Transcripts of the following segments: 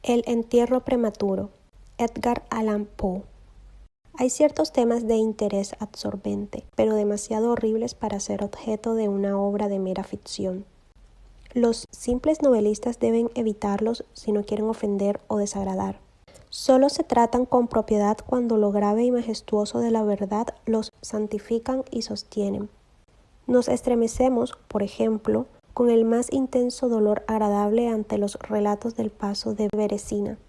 El entierro prematuro, Edgar Allan Poe. Hay ciertos temas de interés absorbente, pero demasiado horribles para ser objeto de una obra de mera ficción. Los simples novelistas deben evitarlos si no quieren ofender o desagradar. Solo se tratan con propiedad cuando lo grave y majestuoso de la verdad los santifican y sostienen. Nos estremecemos, por ejemplo, con el más intenso dolor agradable ante los relatos del paso de Beresina,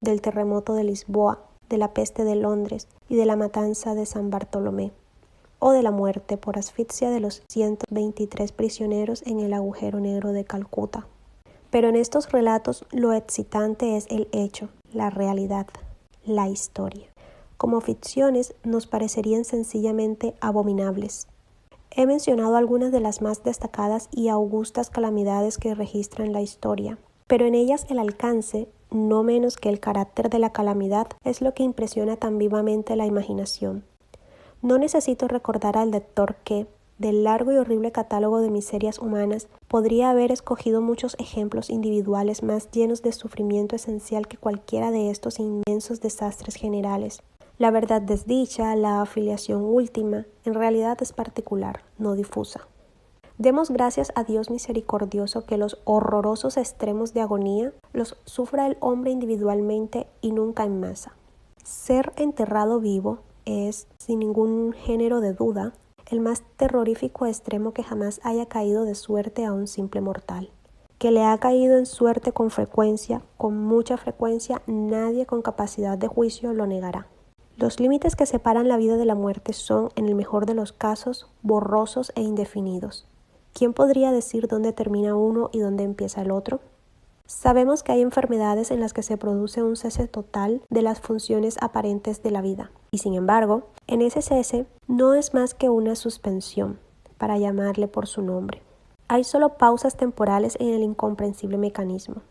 del terremoto de Lisboa, de la peste de Londres y de la matanza de San Bartolomé, o de la muerte por asfixia de los 123 prisioneros en el agujero negro de Calcuta. Pero en estos relatos lo excitante es el hecho, la realidad, la historia. Como ficciones nos parecerían sencillamente abominables. He mencionado algunas de las más destacadas y augustas calamidades que registran la historia, pero en ellas el alcance, no menos que el carácter de la calamidad, es lo que impresiona tan vivamente la imaginación. No necesito recordar al lector que, del largo y horrible catálogo de miserias humanas, podría haber escogido muchos ejemplos individuales más llenos de sufrimiento esencial que cualquiera de estos inmensos desastres generales. La verdad desdicha, la afiliación última, en realidad es particular, no difusa. Demos gracias a Dios misericordioso que los horrorosos extremos de agonía los sufra el hombre individualmente y nunca en masa. Ser enterrado vivo es, sin ningún género de duda, el más terrorífico extremo que jamás haya caído de suerte a un simple mortal. Que le ha caído en suerte con frecuencia, con mucha frecuencia, nadie con capacidad de juicio lo negará. Los límites que separan la vida de la muerte son, en el mejor de los casos, borrosos e indefinidos. ¿Quién podría decir dónde termina uno y dónde empieza el otro? Sabemos que hay enfermedades en las que se produce un cese total de las funciones aparentes de la vida. Y sin embargo, en ese cese no es más que una suspensión, para llamarle por su nombre. Hay solo pausas temporales en el incomprensible mecanismo.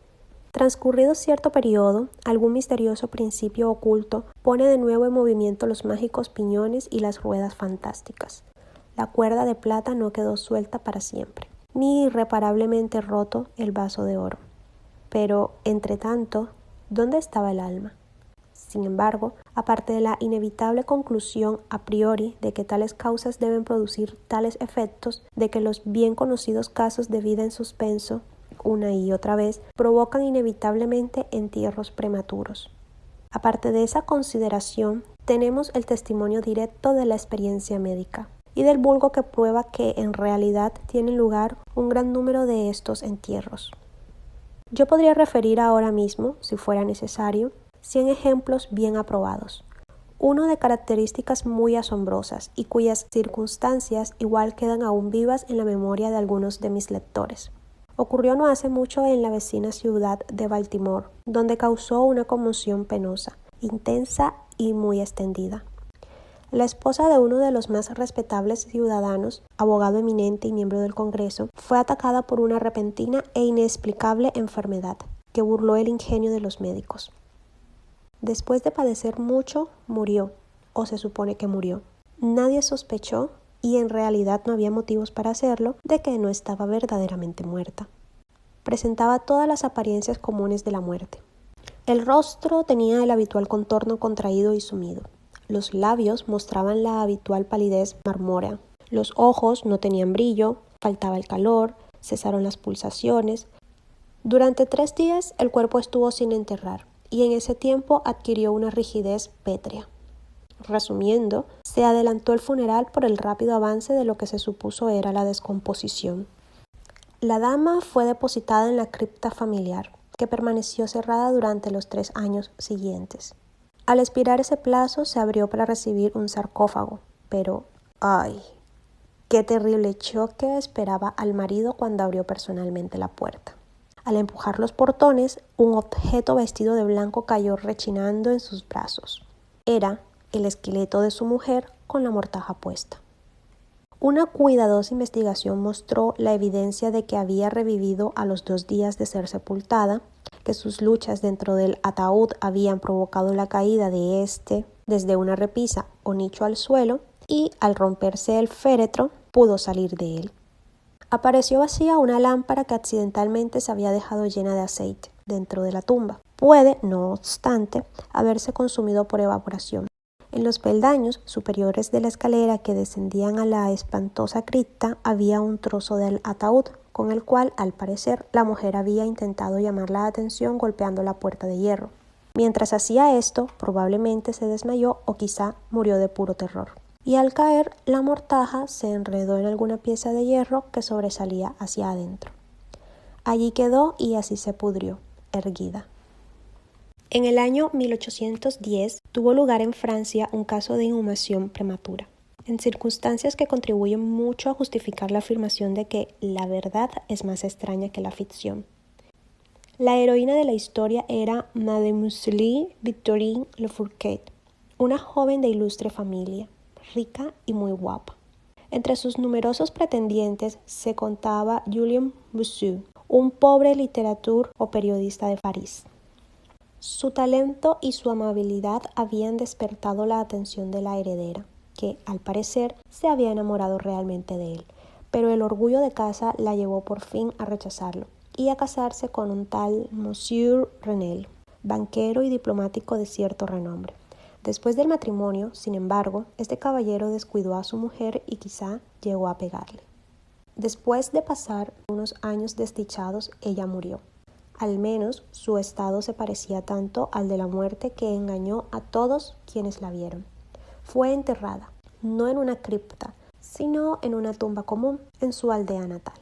Transcurrido cierto periodo, algún misterioso principio oculto pone de nuevo en movimiento los mágicos piñones y las ruedas fantásticas. La cuerda de plata no quedó suelta para siempre, ni irreparablemente roto el vaso de oro. Pero, entre tanto, ¿dónde estaba el alma? Sin embargo, aparte de la inevitable conclusión a priori de que tales causas deben producir tales efectos, de que los bien conocidos casos de vida en suspenso, una y otra vez, provocan inevitablemente entierros prematuros. Aparte de esa consideración, tenemos el testimonio directo de la experiencia médica y del vulgo que prueba que en realidad tienen lugar un gran número de estos entierros. Yo podría referir ahora mismo, si fuera necesario, 100 ejemplos bien aprobados. Uno de características muy asombrosas y cuyas circunstancias igual quedan aún vivas en la memoria de algunos de mis lectores. Ocurrió no hace mucho en la vecina ciudad de Baltimore, donde causó una conmoción penosa, intensa y muy extendida. La esposa de uno de los más respetables ciudadanos, abogado eminente y miembro del Congreso, fue atacada por una repentina e inexplicable enfermedad que burló el ingenio de los médicos. Después de padecer mucho, murió, o se supone que murió. Nadie sospechó, y en realidad no había motivos para hacerlo, de que no estaba verdaderamente muerta. Presentaba todas las apariencias comunes de la muerte. El rostro tenía el habitual contorno contraído y sumido. Los labios mostraban la habitual palidez marmórea. Los ojos no tenían brillo, faltaba el calor, cesaron las pulsaciones. Durante 3 días el cuerpo estuvo sin enterrar, y en ese tiempo adquirió una rigidez pétrea. Resumiendo, se adelantó el funeral por el rápido avance de lo que se supuso era la descomposición. La dama fue depositada en la cripta familiar, que permaneció cerrada durante los 3 años siguientes. Al expirar ese plazo se abrió para recibir un sarcófago, pero ¡ay! ¡Qué terrible choque esperaba al marido cuando abrió personalmente la puerta! Al empujar los portones, un objeto vestido de blanco cayó rechinando en sus brazos. Era el esqueleto de su mujer con la mortaja puesta. Una cuidadosa investigación mostró la evidencia de que había revivido a los 2 días de ser sepultada, que sus luchas dentro del ataúd habían provocado la caída de éste desde una repisa o nicho al suelo, y al romperse el féretro pudo salir de él. Apareció vacía una lámpara que accidentalmente se había dejado llena de aceite dentro de la tumba. Puede, no obstante, haberse consumido por evaporación. En los peldaños superiores de la escalera que descendían a la espantosa cripta había un trozo del ataúd, con el cual, al parecer, la mujer había intentado llamar la atención golpeando la puerta de hierro. Mientras hacía esto, probablemente se desmayó o quizá murió de puro terror. Y al caer, la mortaja se enredó en alguna pieza de hierro que sobresalía hacia adentro. Allí quedó y así se pudrió, erguida. En el año 1810 tuvo lugar en Francia un caso de inhumación prematura, en circunstancias que contribuyen mucho a justificar la afirmación de que la verdad es más extraña que la ficción. La heroína de la historia era Mademoiselle Victorine Lefourquet, una joven de ilustre familia, rica y muy guapa. Entre sus numerosos pretendientes se contaba Julien Bossuet, un pobre literateur o periodista de París. Su talento y su amabilidad habían despertado la atención de la heredera, que, al parecer, se había enamorado realmente de él, pero el orgullo de casa la llevó por fin a rechazarlo y a casarse con un tal Monsieur Renel, banquero y diplomático de cierto renombre. Después del matrimonio, sin embargo, este caballero descuidó a su mujer y quizá llegó a pegarle. Después de pasar unos años desdichados, ella murió. Al menos su estado se parecía tanto al de la muerte que engañó a todos quienes la vieron. Fue enterrada, no en una cripta, sino en una tumba común en su aldea natal.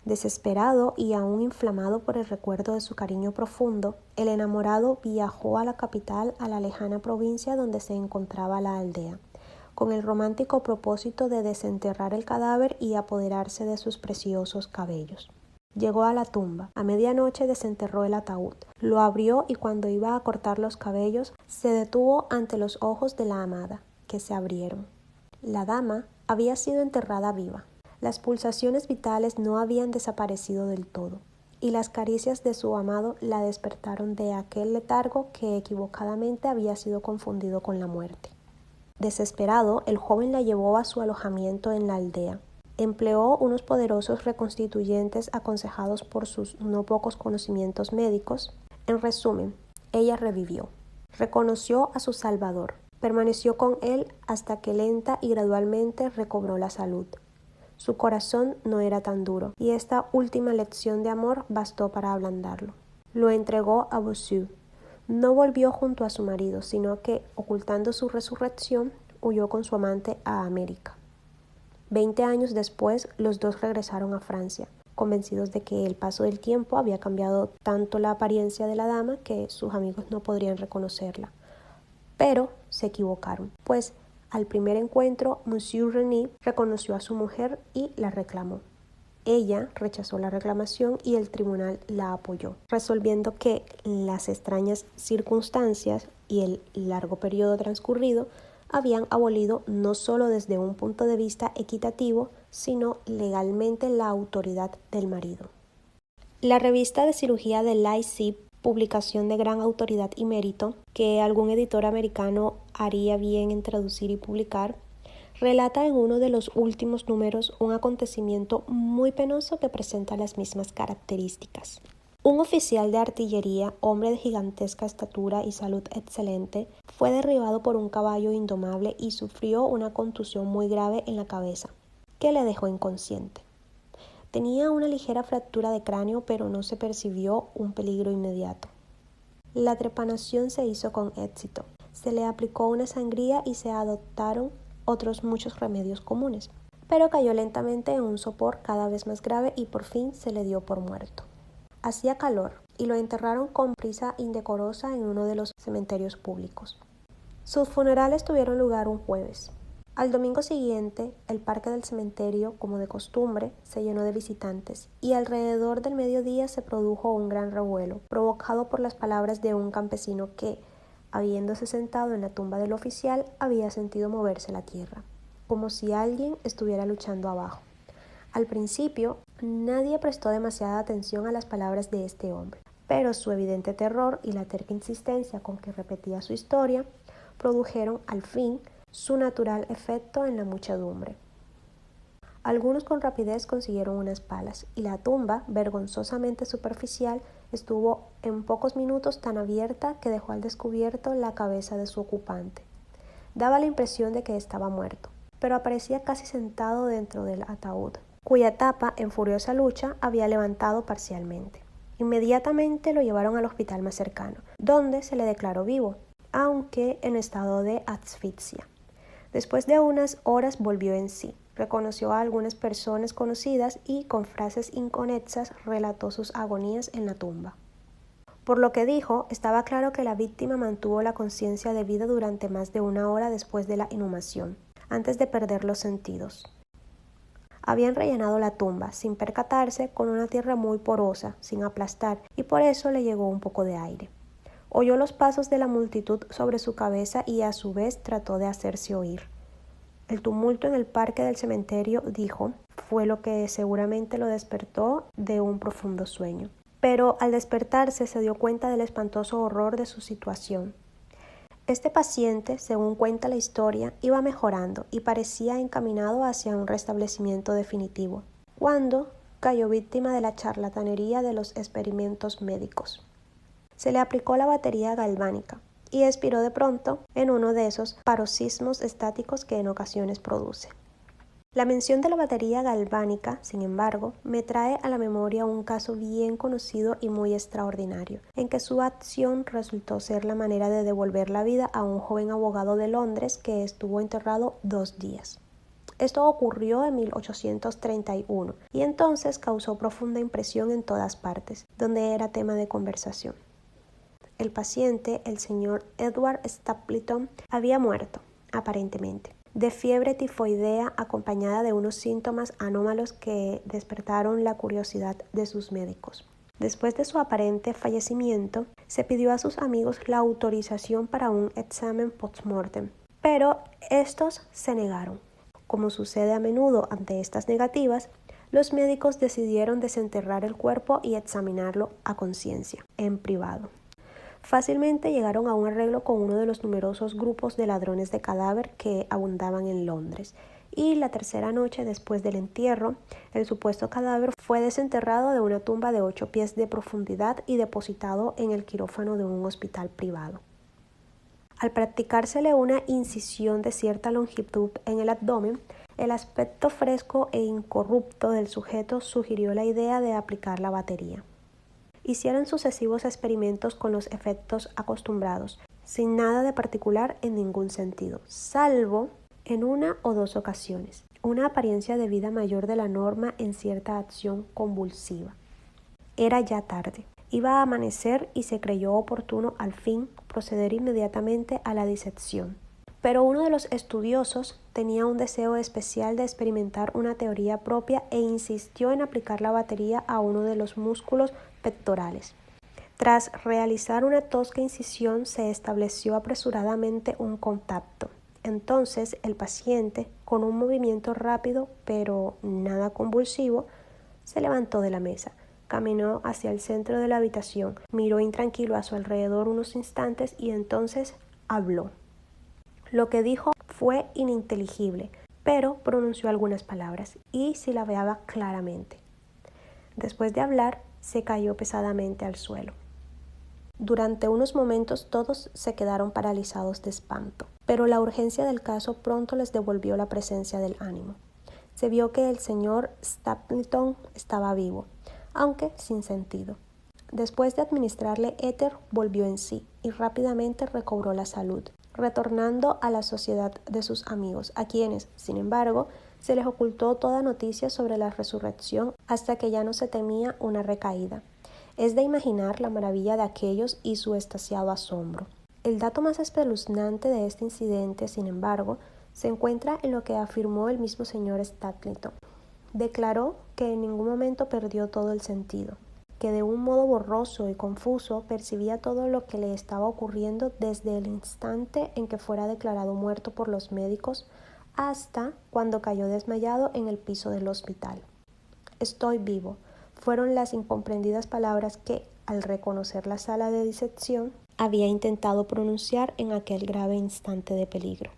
Desesperado y aún inflamado por el recuerdo de su cariño profundo, el enamorado viajó a la capital, a la lejana provincia donde se encontraba la aldea, con el romántico propósito de desenterrar el cadáver y apoderarse de sus preciosos cabellos. Llegó a la tumba. A medianoche desenterró el ataúd, lo abrió y cuando iba a cortar los cabellos, se detuvo ante los ojos de la amada, que se abrieron. La dama había sido enterrada viva. Las pulsaciones vitales no habían desaparecido del todo, y las caricias de su amado la despertaron de aquel letargo que equivocadamente había sido confundido con la muerte. Desesperado, el joven la llevó a su alojamiento en la aldea. Empleó unos poderosos reconstituyentes aconsejados por sus no pocos conocimientos médicos. En resumen, ella revivió. Reconoció a su Salvador. Permaneció con él hasta que lenta y gradualmente recobró la salud. Su corazón no era tan duro, y esta última lección de amor bastó para ablandarlo. Lo entregó a Bossuet. No volvió junto a su marido, sino que, ocultando su resurrección, huyó con su amante a América. 20 años después, los dos regresaron a Francia, convencidos de que el paso del tiempo había cambiado tanto la apariencia de la dama que sus amigos no podrían reconocerla. Pero se equivocaron, pues al primer encuentro, Monsieur René reconoció a su mujer y la reclamó. Ella rechazó la reclamación y el tribunal la apoyó, resolviendo que las extrañas circunstancias y el largo periodo transcurrido habían abolido no solo desde un punto de vista equitativo, sino legalmente la autoridad del marido. La revista de cirugía de Leipzig, publicación de gran autoridad y mérito, que algún editor americano haría bien en traducir y publicar, relata en uno de los últimos números un acontecimiento muy penoso que presenta las mismas características. Un oficial de artillería, hombre de gigantesca estatura y salud excelente, fue derribado por un caballo indomable y sufrió una contusión muy grave en la cabeza, que le dejó inconsciente. Tenía una ligera fractura de cráneo, pero no se percibió un peligro inmediato. La trepanación se hizo con éxito. Se le aplicó una sangría y se adoptaron otros muchos remedios comunes, pero cayó lentamente en un sopor cada vez más grave y por fin se le dio por muerto. Hacía calor y lo enterraron con prisa indecorosa en uno de los cementerios públicos. Sus funerales tuvieron lugar un jueves. Al domingo siguiente, el parque del cementerio, como de costumbre, se llenó de visitantes y alrededor del mediodía se produjo un gran revuelo, provocado por las palabras de un campesino que, habiéndose sentado en la tumba del oficial, había sentido moverse la tierra, como si alguien estuviera luchando abajo. Al principio, nadie prestó demasiada atención a las palabras de este hombre, pero su evidente terror y la terca insistencia con que repetía su historia produjeron, al fin, su natural efecto en la muchedumbre. Algunos con rapidez consiguieron unas palas, y la tumba, vergonzosamente superficial, estuvo en pocos minutos tan abierta que dejó al descubierto la cabeza de su ocupante. Daba la impresión de que estaba muerto, pero aparecía casi sentado dentro del ataúd, cuya tapa, en furiosa lucha, había levantado parcialmente. Inmediatamente lo llevaron al hospital más cercano, donde se le declaró vivo, aunque en estado de asfixia. Después de unas horas volvió en sí, reconoció a algunas personas conocidas y, con frases inconexas, relató sus agonías en la tumba. Por lo que dijo, estaba claro que la víctima mantuvo la conciencia de vida durante más de una hora después de la inhumación, antes de perder los sentidos. Habían rellenado la tumba, sin percatarse, con una tierra muy porosa, sin aplastar, y por eso le llegó un poco de aire. Oyó los pasos de la multitud sobre su cabeza y a su vez trató de hacerse oír. El tumulto en el parque del cementerio, dijo, fue lo que seguramente lo despertó de un profundo sueño. Pero al despertarse se dio cuenta del espantoso horror de su situación. Este paciente, según cuenta la historia, iba mejorando y parecía encaminado hacia un restablecimiento definitivo, cuando cayó víctima de la charlatanería de los experimentos médicos. Se le aplicó la batería galvánica y expiró de pronto en uno de esos paroxismos estáticos que en ocasiones produce. La mención de la batería galvánica, sin embargo, me trae a la memoria un caso bien conocido y muy extraordinario, en que su acción resultó ser la manera de devolver la vida a un joven abogado de Londres que estuvo enterrado 2 días. Esto ocurrió en 1831 y entonces causó profunda impresión en todas partes, donde era tema de conversación. El paciente, el señor Edward Stapleton, había muerto, aparentemente, de fiebre tifoidea acompañada de unos síntomas anómalos que despertaron la curiosidad de sus médicos. Después de su aparente fallecimiento, se pidió a sus amigos la autorización para un examen post-mortem, pero estos se negaron. Como sucede a menudo ante estas negativas, los médicos decidieron desenterrar el cuerpo y examinarlo a conciencia, en privado. Fácilmente llegaron a un arreglo con uno de los numerosos grupos de ladrones de cadáver que abundaban en Londres, y la tercera noche después del entierro, el supuesto cadáver fue desenterrado de una tumba de 8 pies de profundidad y depositado en el quirófano de un hospital privado. Al practicársele una incisión de cierta longitud en el abdomen, el aspecto fresco e incorrupto del sujeto sugirió la idea de aplicar la batería. Hicieron sucesivos experimentos con los efectos acostumbrados, sin nada de particular en ningún sentido, salvo en 1 o 2 ocasiones, una apariencia de vida mayor de la norma en cierta acción convulsiva. Era ya tarde, iba a amanecer y se creyó oportuno al fin proceder inmediatamente a la disección. Pero uno de los estudiosos tenía un deseo especial de experimentar una teoría propia e insistió en aplicar la batería a uno de los músculos pectorales. Tras realizar una tosca incisión, se estableció apresuradamente un contacto. Entonces el paciente, con un movimiento rápido pero nada convulsivo, se levantó de la mesa, caminó hacia el centro de la habitación, miró intranquilo a su alrededor unos instantes y entonces habló. Lo que dijo fue ininteligible, pero pronunció algunas palabras y silabeaba claramente. Después de hablar, se cayó pesadamente al suelo. Durante unos momentos todos se quedaron paralizados de espanto, pero la urgencia del caso pronto les devolvió la presencia del ánimo. Se vio que el señor Stapleton estaba vivo, aunque sin sentido. Después de administrarle éter, volvió en sí y rápidamente recobró la salud, retornando a la sociedad de sus amigos, a quienes, sin embargo, se les ocultó toda noticia sobre la resurrección hasta que ya no se temía una recaída. Es de imaginar la maravilla de aquellos y su extasiado asombro. El dato más espeluznante de este incidente, sin embargo, se encuentra en lo que afirmó el mismo señor Stapleton. Declaró que en ningún momento perdió todo el sentido, que de un modo borroso y confuso percibía todo lo que le estaba ocurriendo desde el instante en que fuera declarado muerto por los médicos hasta cuando cayó desmayado en el piso del hospital. «Estoy vivo», fueron las incomprendidas palabras que, al reconocer la sala de disección, había intentado pronunciar en aquel grave instante de peligro.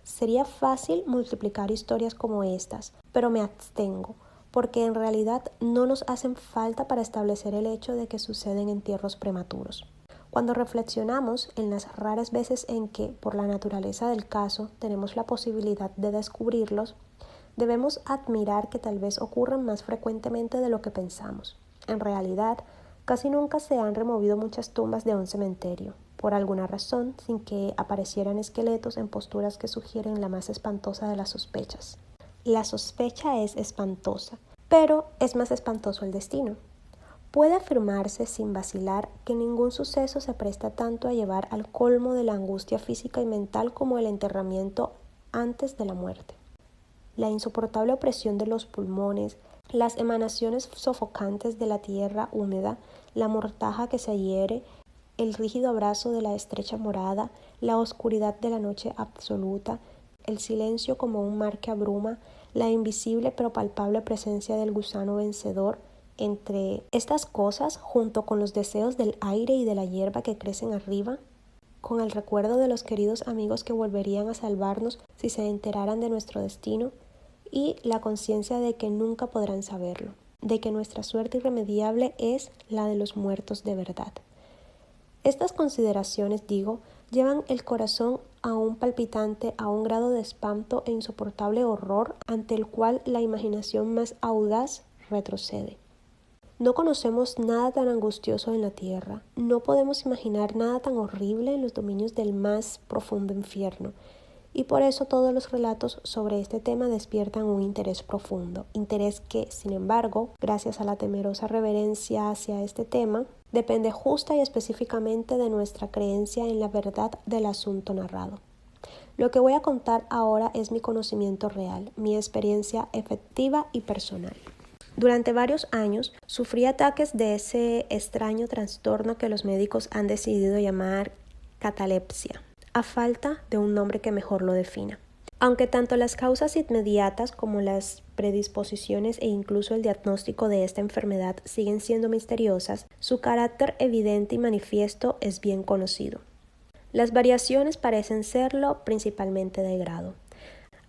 Sería fácil multiplicar historias como estas, pero me abstengo, porque en realidad no nos hacen falta para establecer el hecho de que suceden entierros prematuros. Cuando reflexionamos en las raras veces en que, por la naturaleza del caso, tenemos la posibilidad de descubrirlos, debemos admirar que tal vez ocurran más frecuentemente de lo que pensamos. En realidad, casi nunca se han removido muchas tumbas de un cementerio, por alguna razón, sin que aparecieran esqueletos en posturas que sugieren la más espantosa de las sospechas. La sospecha es espantosa, pero es más espantoso el destino. Puede afirmarse sin vacilar que ningún suceso se presta tanto a llevar al colmo de la angustia física y mental como el enterramiento antes de la muerte. La insoportable opresión de los pulmones, las emanaciones sofocantes de la tierra húmeda, la mortaja que se hiere, el rígido abrazo de la estrecha morada, la oscuridad de la noche absoluta, el silencio como un mar que abruma, la invisible pero palpable presencia del gusano vencedor. Entre estas cosas, junto con los deseos del aire y de la hierba que crecen arriba, con el recuerdo de los queridos amigos que volverían a salvarnos si se enteraran de nuestro destino, y la conciencia de que nunca podrán saberlo, de que nuestra suerte irremediable es la de los muertos de verdad. Estas consideraciones, llevan el corazón aún palpitante a un grado de espanto e insoportable horror ante el cual la imaginación más audaz retrocede. No conocemos nada tan angustioso en la tierra, no podemos imaginar nada tan horrible en los dominios del más profundo infierno, y por eso todos los relatos sobre este tema despiertan un interés profundo, interés que, sin embargo, gracias a la temerosa reverencia hacia este tema, depende justa y específicamente de nuestra creencia en la verdad del asunto narrado. Lo que voy a contar ahora es mi conocimiento real, mi experiencia efectiva y personal. Durante varios años sufrí ataques de ese extraño trastorno que los médicos han decidido llamar catalepsia, a falta de un nombre que mejor lo defina. Aunque tanto las causas inmediatas como las predisposiciones e incluso el diagnóstico de esta enfermedad siguen siendo misteriosas, su carácter evidente y manifiesto es bien conocido. Las variaciones parecen serlo principalmente de grado.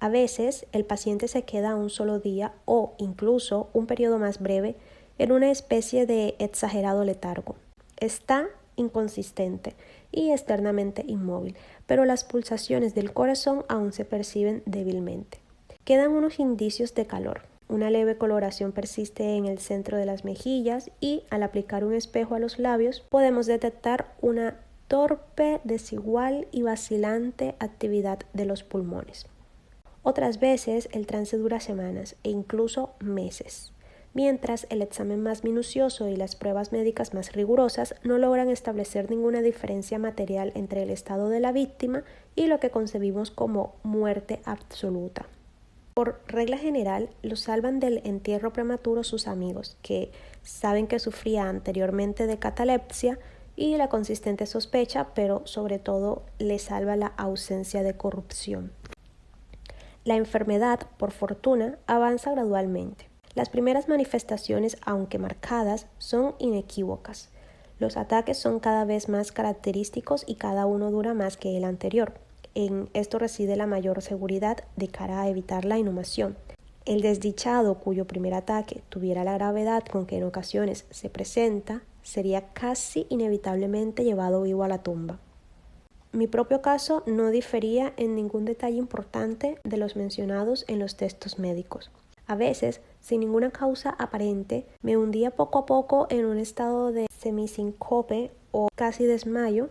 A veces el paciente se queda un solo día o incluso un periodo más breve en una especie de exagerado letargo. Está inconsistente y externamente inmóvil, pero las pulsaciones del corazón aún se perciben débilmente. Quedan unos indicios de calor. Una leve coloración persiste en el centro de las mejillas y, al aplicar un espejo a los labios, podemos detectar una torpe, desigual y vacilante actividad de los pulmones. Otras veces el trance dura semanas e incluso meses, mientras el examen más minucioso y las pruebas médicas más rigurosas no logran establecer ninguna diferencia material entre el estado de la víctima y lo que concebimos como muerte absoluta. Por regla general, lo salvan del entierro prematuro sus amigos, que saben que sufría anteriormente de catalepsia y la consistente sospecha, pero sobre todo le salva la ausencia de corrupción. La enfermedad, por fortuna, avanza gradualmente. Las primeras manifestaciones, aunque marcadas, son inequívocas. Los ataques son cada vez más característicos y cada uno dura más que el anterior. En esto reside la mayor seguridad de cara a evitar la inhumación. El desdichado cuyo primer ataque tuviera la gravedad con que en ocasiones se presenta, sería casi inevitablemente llevado vivo a la tumba. Mi propio caso no difería en ningún detalle importante de los mencionados en los textos médicos. A veces, sin ninguna causa aparente, me hundía poco a poco en un estado de semisíncope o casi desmayo,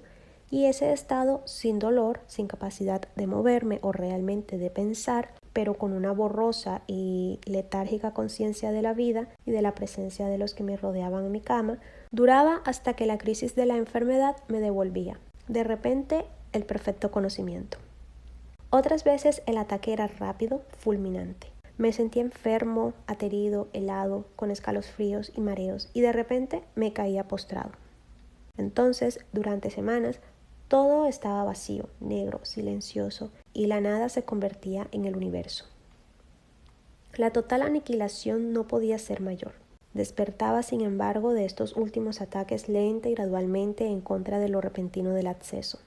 y ese estado sin dolor, sin capacidad de moverme o realmente de pensar, pero con una borrosa y letárgica conciencia de la vida y de la presencia de los que me rodeaban en mi cama, duraba hasta que la crisis de la enfermedad me devolvía de repente el perfecto conocimiento. Otras veces el ataque era rápido, fulminante. Me sentía enfermo, aterido, helado, con escalofríos y mareos, y de repente me caía postrado. Entonces, durante semanas, todo estaba vacío, negro, silencioso, y la nada se convertía en el universo. La total aniquilación no podía ser mayor. Despertaba, sin embargo, de estos últimos ataques lenta y gradualmente en contra de lo repentino del acceso.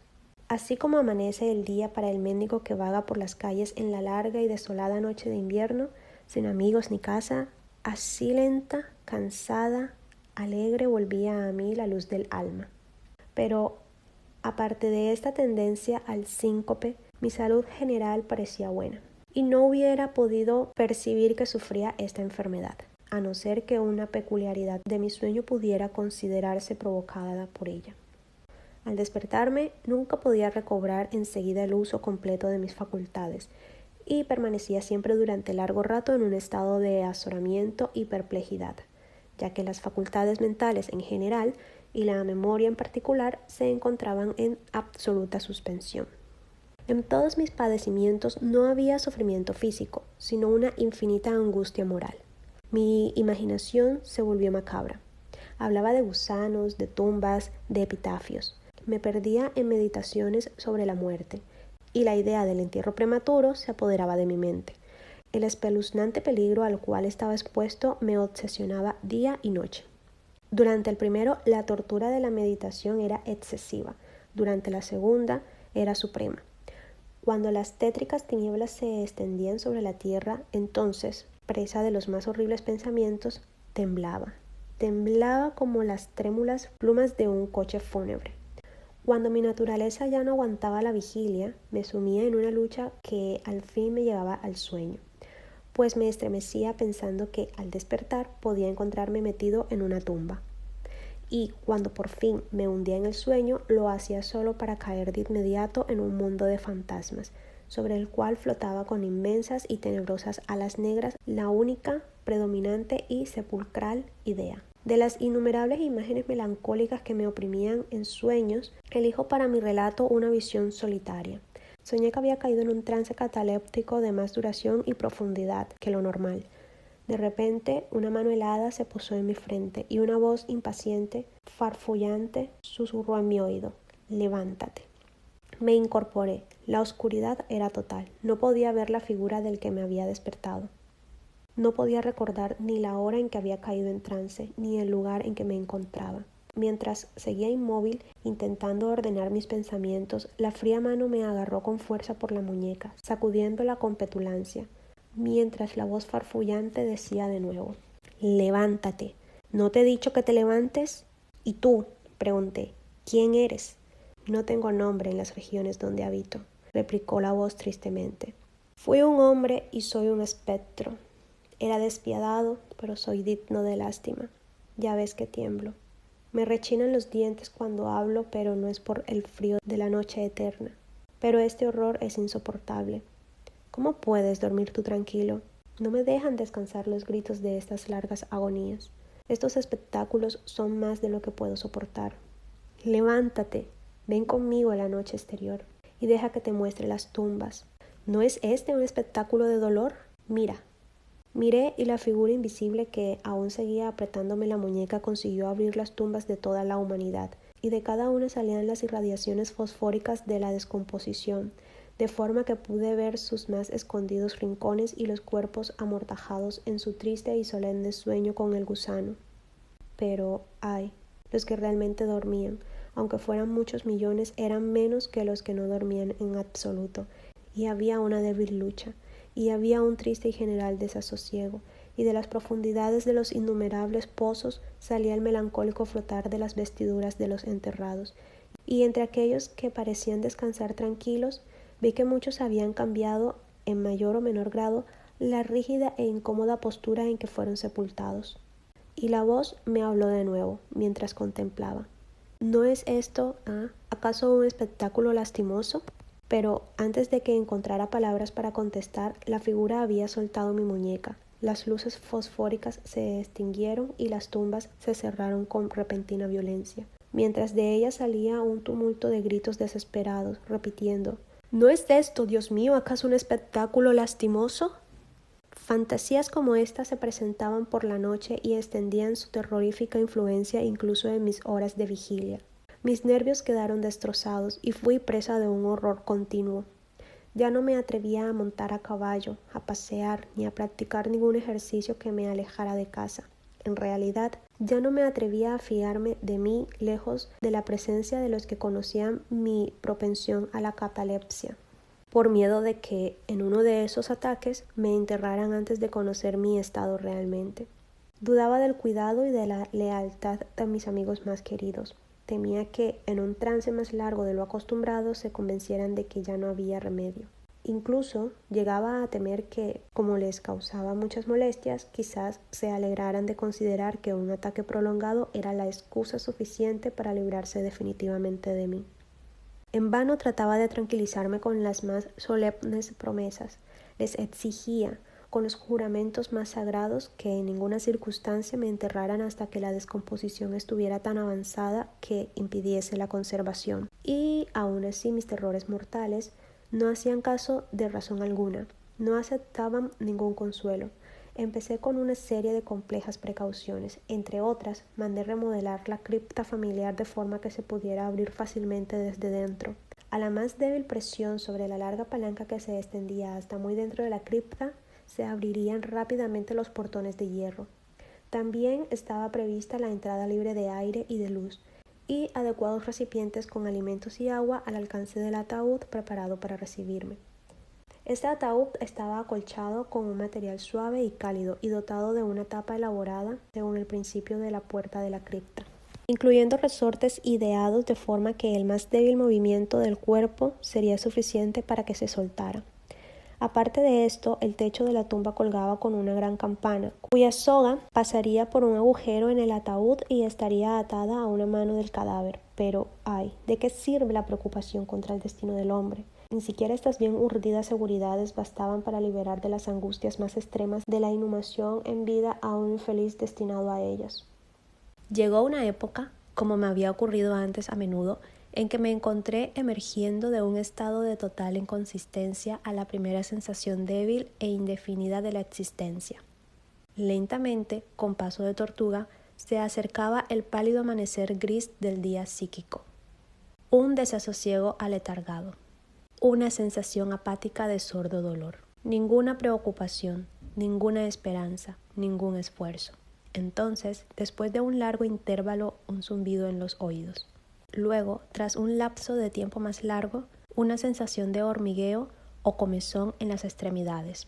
Así como amanece el día para el mendigo que vaga por las calles en la larga y desolada noche de invierno, sin amigos ni casa, Así lenta, cansada, alegre volvía a mí la luz del alma. Pero aparte de esta tendencia al síncope, mi salud general parecía buena y no hubiera podido percibir que sufría esta enfermedad, a no ser que una peculiaridad de mi sueño pudiera considerarse provocada por ella. Al despertarme, nunca podía recobrar enseguida el uso completo de mis facultades y permanecía siempre durante largo rato en un estado de azoramiento y perplejidad, ya que las facultades mentales en general y la memoria en particular se encontraban en absoluta suspensión. En todos mis padecimientos no había sufrimiento físico, sino una infinita angustia moral. Mi imaginación se volvió macabra. Hablaba de gusanos, de tumbas, de epitafios. Me perdía en meditaciones sobre la muerte, y la idea del entierro prematuro se apoderaba de mi mente. El espeluznante peligro al cual estaba expuesto me obsesionaba día y noche. Durante el primero, la tortura de la meditación era excesiva. Durante la segunda, era suprema. Cuando las tétricas tinieblas se extendían sobre la tierra, entonces, presa de los más horribles pensamientos, temblaba. Temblaba como las trémulas plumas de un coche fúnebre. Cuando mi naturaleza ya no aguantaba la vigilia, me sumía en una lucha que al fin me llevaba al sueño, pues me estremecía pensando que al despertar podía encontrarme metido en una tumba. Y cuando por fin me hundía en el sueño, lo hacía solo para caer de inmediato en un mundo de fantasmas, sobre el cual flotaba con inmensas y tenebrosas alas negras la única, predominante y sepulcral idea. De las innumerables imágenes melancólicas que me oprimían en sueños, elijo para mi relato una visión solitaria. Soñé que había caído en un trance cataléptico de más duración y profundidad que lo normal. De repente, una mano helada se posó en mi frente y una voz impaciente, farfullante, susurró en mi oído: «Levántate». Me incorporé. La oscuridad era total. No podía ver la figura del que me había despertado. No podía recordar ni la hora en que había caído en trance, ni el lugar en que me encontraba. Mientras seguía inmóvil, intentando ordenar mis pensamientos, la fría mano me agarró con fuerza por la muñeca, sacudiéndola con petulancia, mientras la voz farfullante decía de nuevo: «Levántate. ¿No te he dicho que te levantes?» «¿Y tú?», pregunté. «¿Quién eres?» «No tengo nombre en las regiones donde habito», replicó la voz tristemente. «Fui un hombre y soy un espectro. Era despiadado, pero soy digno de lástima. Ya ves que tiemblo. Me rechinan los dientes cuando hablo, pero no es por el frío de la noche eterna. Pero este horror es insoportable. ¿Cómo puedes dormir tú tranquilo? No me dejan descansar los gritos de estas largas agonías. Estos espectáculos son más de lo que puedo soportar. Levántate, ven conmigo a la noche exterior y deja que te muestre las tumbas. ¿No es este un espectáculo de dolor? Mira». Miré y la figura invisible que aún seguía apretándome la muñeca consiguió abrir las tumbas de toda la humanidad, y de cada una salían las irradiaciones fosfóricas de la descomposición, de forma que pude ver sus más escondidos rincones y los cuerpos amortajados en su triste y solemne sueño con el gusano. Pero, ay, los que realmente dormían, aunque fueran muchos millones, eran menos que los que no dormían en absoluto, y había una débil lucha, y había un triste y general desasosiego, y de las profundidades de los innumerables pozos salía el melancólico flotar de las vestiduras de los enterrados, y entre aquellos que parecían descansar tranquilos, vi que muchos habían cambiado, en mayor o menor grado, la rígida e incómoda postura en que fueron sepultados. Y la voz me habló de nuevo, mientras contemplaba. ¿No es esto, acaso un espectáculo lastimoso? Pero antes de que encontrara palabras para contestar, la figura había soltado mi muñeca. Las luces fosfóricas se extinguieron y las tumbas se cerraron con repentina violencia, mientras de ellas salía un tumulto de gritos desesperados, repitiendo: «¿No es esto, Dios mío, acaso un espectáculo lastimoso?». Fantasías como esta se presentaban por la noche y extendían su terrorífica influencia incluso en mis horas de vigilia. Mis nervios quedaron destrozados y fui presa de un horror continuo. Ya no me atrevía a montar a caballo, a pasear, ni a practicar ningún ejercicio que me alejara de casa. En realidad, ya no me atrevía a fiarme de mí lejos de la presencia de los que conocían mi propensión a la catalepsia. por miedo de que en uno de esos ataques me enterraran antes de conocer mi estado realmente. Dudaba del cuidado y de la lealtad de mis amigos más queridos. Temía que, en un trance más largo de lo acostumbrado, se convencieran de que ya no había remedio. Incluso llegaba a temer que, como les causaba muchas molestias, quizás se alegraran de considerar que un ataque prolongado era la excusa suficiente para librarse definitivamente de mí. En vano trataba de tranquilizarme con las más solemnes promesas. Les exigía, con los juramentos más sagrados, que en ninguna circunstancia me enterraran hasta que la descomposición estuviera tan avanzada que impidiese la conservación. Y aun así mis terrores mortales no hacían caso de razón alguna, no aceptaban ningún consuelo. Empecé con una serie de complejas precauciones. Entre otras, mandé remodelar la cripta familiar de forma que se pudiera abrir fácilmente desde dentro. A la más débil presión sobre la larga palanca que se extendía hasta muy dentro de la cripta, se abrirían rápidamente los portones de hierro. También estaba prevista la entrada libre de aire y de luz, y adecuados recipientes con alimentos y agua al alcance del ataúd preparado para recibirme. Este ataúd estaba acolchado con un material suave y cálido y dotado de una tapa elaborada según el principio de la puerta de la cripta, incluyendo resortes ideados de forma que el más débil movimiento del cuerpo sería suficiente para que se soltara. Aparte de esto, el techo de la tumba colgaba con una gran campana, cuya soga pasaría por un agujero en el ataúd y estaría atada a una mano del cadáver. Pero, ay, ¿de qué sirve la preocupación contra el destino del hombre? Ni siquiera estas bien urdidas seguridades bastaban para liberar de las angustias más extremas de la inhumación en vida a un infeliz destinado a ellas. Llegó una época, como me había ocurrido antes a menudo, en que me encontré emergiendo de un estado de total inconsistencia a la primera sensación débil e indefinida de la existencia. Lentamente, con paso de tortuga, se acercaba el pálido amanecer gris del día psíquico. Un desasosiego aletargado. Una sensación apática de sordo dolor. Ninguna preocupación, ninguna esperanza, ningún esfuerzo. Entonces, después de un largo intervalo, un zumbido en los oídos. Luego, tras un lapso de tiempo más largo, una sensación de hormigueo o comezón en las extremidades.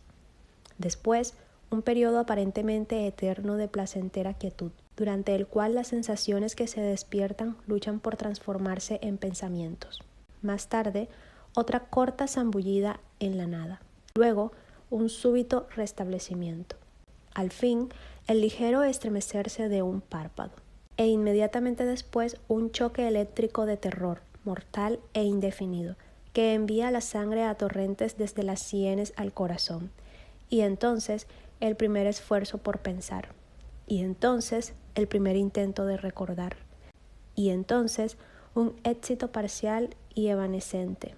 Después, un periodo aparentemente eterno de placentera quietud, durante el cual las sensaciones que se despiertan luchan por transformarse en pensamientos. Más tarde, otra corta zambullida en la nada. Luego, un súbito restablecimiento. Al fin, el ligero estremecerse de un párpado. E inmediatamente después, un choque eléctrico de terror, mortal e indefinido, que envía la sangre a torrentes desde las sienes al corazón. Y entonces, el primer esfuerzo por pensar. Y entonces, el primer intento de recordar. Y entonces, un éxito parcial y evanescente.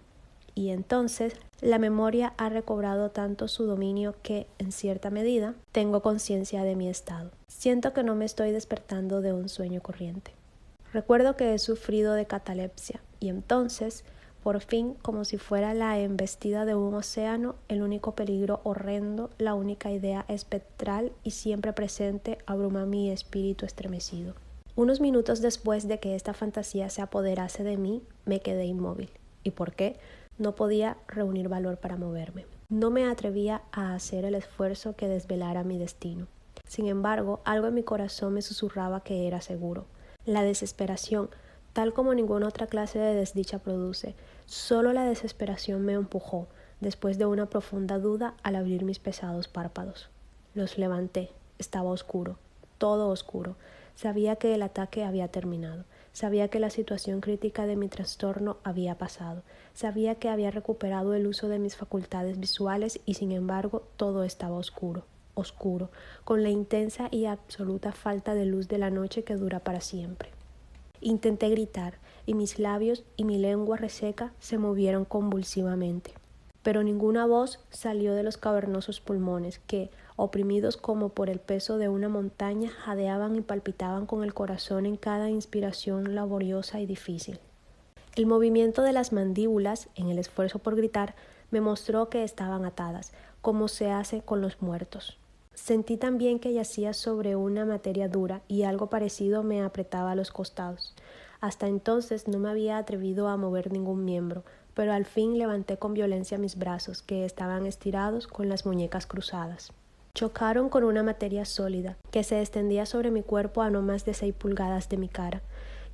Y entonces la memoria ha recobrado tanto su dominio que, en cierta medida, tengo conciencia de mi estado. Siento que no me estoy despertando de un sueño corriente. Recuerdo que he sufrido de catalepsia y entonces, por fin, como si fuera la embestida de un océano, el único peligro horrendo, la única idea espectral y siempre presente abruma mi espíritu estremecido. Unos minutos después de que esta fantasía se apoderase de mí, me quedé inmóvil. ¿Y por qué? No podía reunir valor para moverme. No me atrevía a hacer el esfuerzo que desvelara mi destino. Sin embargo, algo en mi corazón me susurraba que era seguro. La desesperación, tal como ninguna otra clase de desdicha produce, solo la desesperación me empujó, después de una profunda duda, al abrir mis pesados párpados. Los levanté. Estaba oscuro, todo oscuro. Sabía que el ataque había terminado. Sabía que la situación crítica de mi trastorno había pasado. Sabía que había recuperado el uso de mis facultades visuales y sin embargo todo estaba oscuro, oscuro, con la intensa y absoluta falta de luz de la noche que dura para siempre. Intenté gritar y mis labios y mi lengua reseca se movieron convulsivamente. Pero ninguna voz salió de los cavernosos pulmones que, oprimidos como por el peso de una montaña, jadeaban y palpitaban con el corazón en cada inspiración laboriosa y difícil. El movimiento de las mandíbulas, en el esfuerzo por gritar, me mostró que estaban atadas, como se hace con los muertos. Sentí también que yacía sobre una materia dura y algo parecido me apretaba a los costados. Hasta entonces no me había atrevido a mover ningún miembro, pero al fin levanté con violencia mis brazos, que estaban estirados con las muñecas cruzadas. Chocaron con una materia sólida, que se extendía sobre mi cuerpo a no más de 6 pulgadas de mi cara.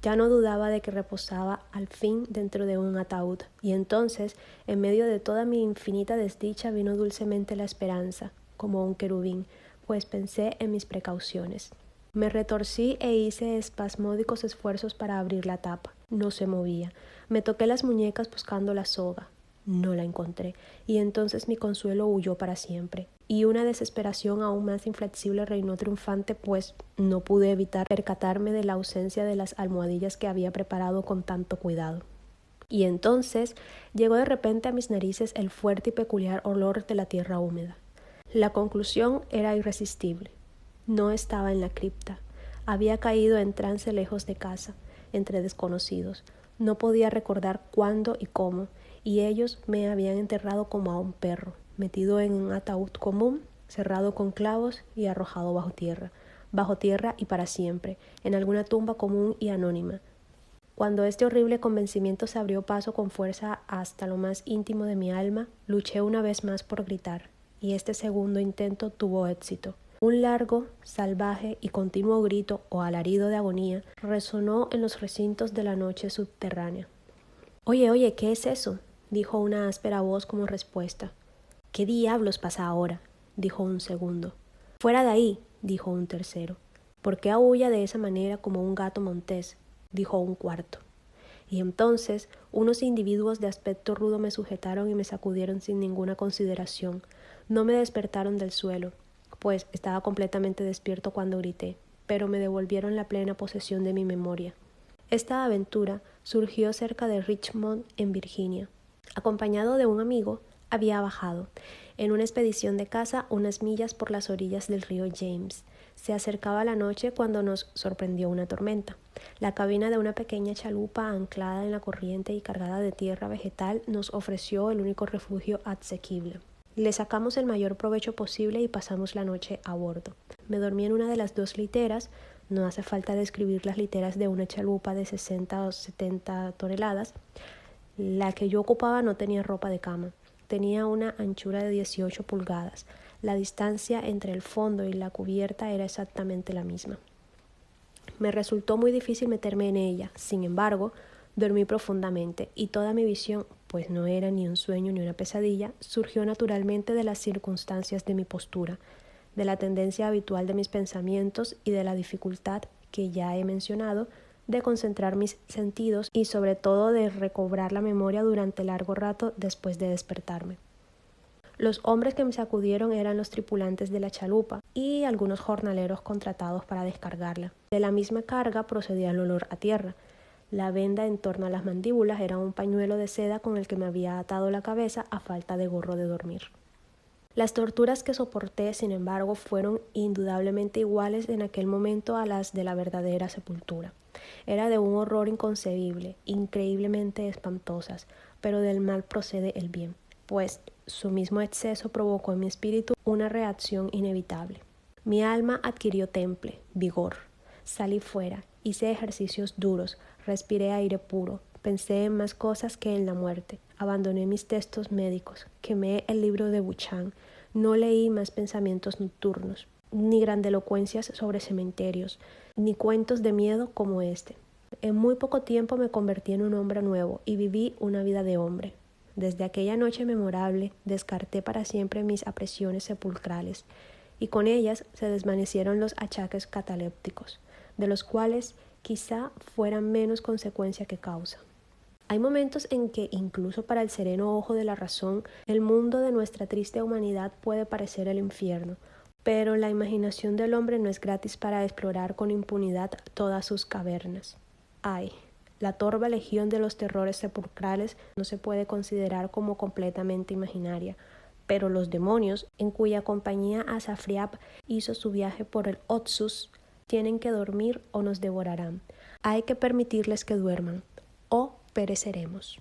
Ya no dudaba de que reposaba al fin dentro de un ataúd, y entonces, en medio de toda mi infinita desdicha, vino dulcemente la esperanza, como un querubín, pues pensé en mis precauciones. Me retorcí e hice espasmódicos esfuerzos para abrir la tapa. No se movía. Me toqué las muñecas buscando la soga. No la encontré, y entonces mi consuelo huyó para siempre, y una desesperación aún más inflexible reinó triunfante, pues no pude evitar percatarme de la ausencia de las almohadillas que había preparado con tanto cuidado. Y entonces llegó de repente a mis narices el fuerte y peculiar olor de la tierra húmeda. La conclusión era irresistible. No estaba en la cripta. Había caído en trance lejos de casa, entre desconocidos. No podía recordar cuándo y cómo, y ellos me habían enterrado como a un perro, metido en un ataúd común, cerrado con clavos y arrojado bajo tierra y para siempre, en alguna tumba común y anónima. Cuando este horrible convencimiento se abrió paso con fuerza hasta lo más íntimo de mi alma, luché una vez más por gritar, y este segundo intento tuvo éxito. Un largo, salvaje y continuo grito o alarido de agonía resonó en los recintos de la noche subterránea. Oye, ¿qué es eso?, dijo una áspera voz como respuesta. ¿Qué diablos pasa ahora?, dijo un segundo. Fuera de ahí, dijo un tercero. ¿Por qué aúlla de esa manera como un gato montés?, dijo un cuarto. Y entonces unos individuos de aspecto rudo me sujetaron y me sacudieron sin ninguna consideración. No me despertaron del suelo, pues estaba completamente despierto cuando grité, pero me devolvieron la plena posesión de mi memoria. Esta aventura surgió cerca de Richmond, en Virginia. Acompañado de un amigo, había bajado, en una expedición de caza, unas millas por las orillas del río James. Se acercaba la noche cuando nos sorprendió una tormenta. La cabina de una pequeña chalupa anclada en la corriente y cargada de tierra vegetal nos ofreció el único refugio asequible. Le sacamos el mayor provecho posible y pasamos la noche a bordo. Me dormí en una de las 2 literas. No hace falta describir las literas de una chalupa de 60 o 70 toneladas. La que yo ocupaba no tenía ropa de cama. Tenía una anchura de 18 pulgadas. La distancia entre el fondo y la cubierta era exactamente la misma. Me resultó muy difícil meterme en ella. Sin embargo, dormí profundamente y toda mi visión, pues no era ni un sueño ni una pesadilla, surgió naturalmente de las circunstancias de mi postura, de la tendencia habitual de mis pensamientos y de la dificultad, que ya he mencionado, de concentrar mis sentidos y sobre todo de recobrar la memoria durante largo rato después de despertarme. Los hombres que me sacudieron eran los tripulantes de la chalupa y algunos jornaleros contratados para descargarla. De la misma carga procedía el olor a tierra. La venda en torno a las mandíbulas era un pañuelo de seda con el que me había atado la cabeza a falta de gorro de dormir. Las torturas que soporté, sin embargo, fueron indudablemente iguales en aquel momento a las de la verdadera sepultura. Era de un horror inconcebible, increíblemente espantosas, pero del mal procede el bien, pues su mismo exceso provocó en mi espíritu una reacción inevitable. Mi alma adquirió temple, vigor. Salí fuera, hice ejercicios duros, respiré aire puro, pensé en más cosas que en la muerte, abandoné mis textos médicos, quemé el libro de Buchan, no leí más pensamientos nocturnos, ni grandilocuencias sobre cementerios, ni cuentos de miedo como este. En muy poco tiempo me convertí en un hombre nuevo y viví una vida de hombre. Desde aquella noche memorable descarté para siempre mis apresiones sepulcrales, y con ellas se desvanecieron los achaques catalépticos, de los cuales quizá fueran menos consecuencia que causa. Hay momentos en que, incluso para el sereno ojo de la razón, el mundo de nuestra triste humanidad puede parecer el infierno, pero la imaginación del hombre no es gratis para explorar con impunidad todas sus cavernas. Ay, la torva legión de los terrores sepulcrales no se puede considerar como completamente imaginaria, pero los demonios, en cuya compañía Asafriab hizo su viaje por el Oxus, tienen que dormir o nos devorarán. Hay que permitirles que duerman, o pereceremos.